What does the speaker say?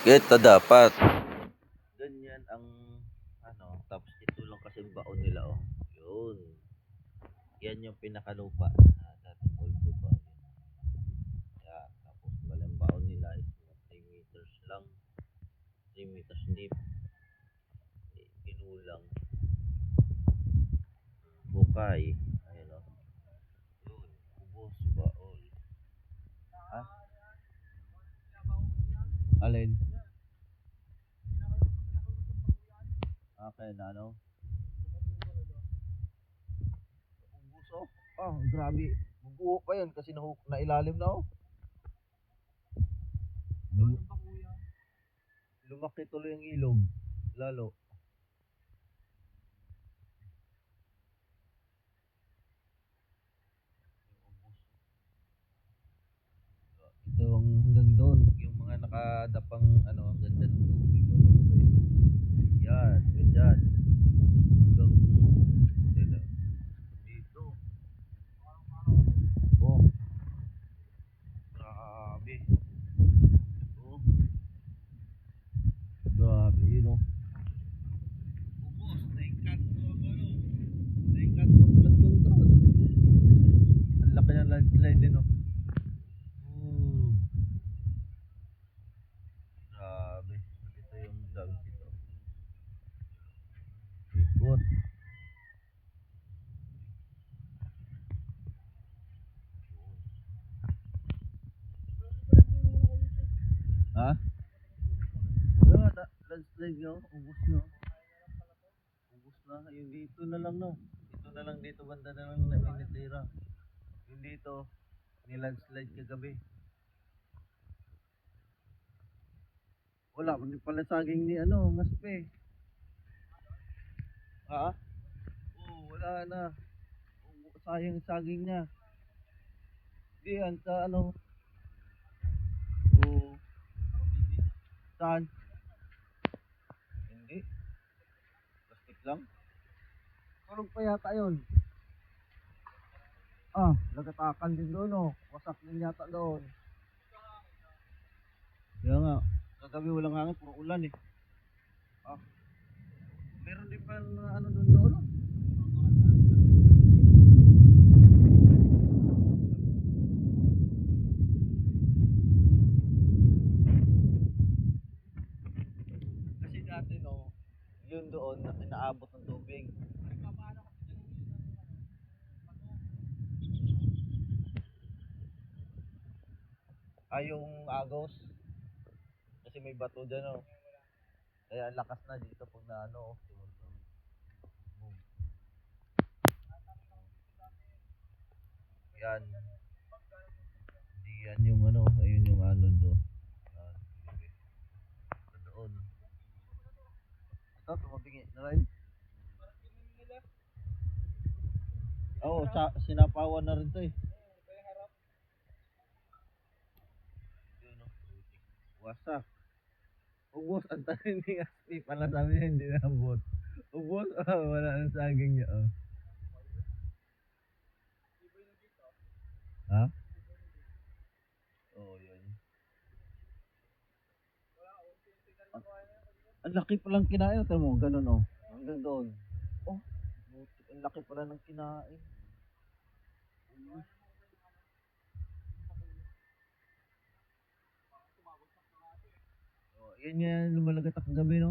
Ito dapat. Ganyan ang tapos ito lang kasi ang baon nila Yun. Yan yung pinakalupa. Dating multo pa. Yan. Tapos walang baon nila is 3 meters lang. 3 meters deep. Kinulang. Bukay. Ayun Yun. Ubos baon. Ha? Alin? Okay na Ubos grabe. Bubuo pa yan kasi nailalim na Lumaki tuloy ang ilog. Lalo. Ito ang hanggang doon. Yung mga nakadapang ang ganda ng tubig. Yan. Ganyan. Hanggang dito. Grabe. Grabe Ubos. Naikanto flood control. Ang laki ng landslide din Grabe. Ito yung dams ito. Ikot. Ha? Landslide ubos Ubos na. Yung dito na lang Dito na lang dito banda na lang na minitira. Yung dito, nilandslide kagabi. Wala, hindi pala saging ni Ngaspe. Ha? Wala na. Sayang saging niya. Di yan sa Saan? Hindi. Plastic lang. Tulog pa yata yun. Nagatakan din doon Wasak din yata doon. Kaya nga. Kagabi walang hangin, puro ulan Meron din pa doon Kasi dati yun doon na inaabot ng tubig. Yung Agos. Kasi may bato dyan Kaya lakas na dito pag na Yan. Hindi yan yung ayun yung do. Doon. Ito, tumabingi na rin. Sinapawan na rin to Wasak. Ubos ang tanim ni Aspi. Pala sabi niya hindi nabot. Ubos, wala ang saging niya Ha? Yun. Ang laki palang kinain. Ito mo, ganun Hanggang doon. Ang laki pala ng kinain. Yan lumalagat ako gabi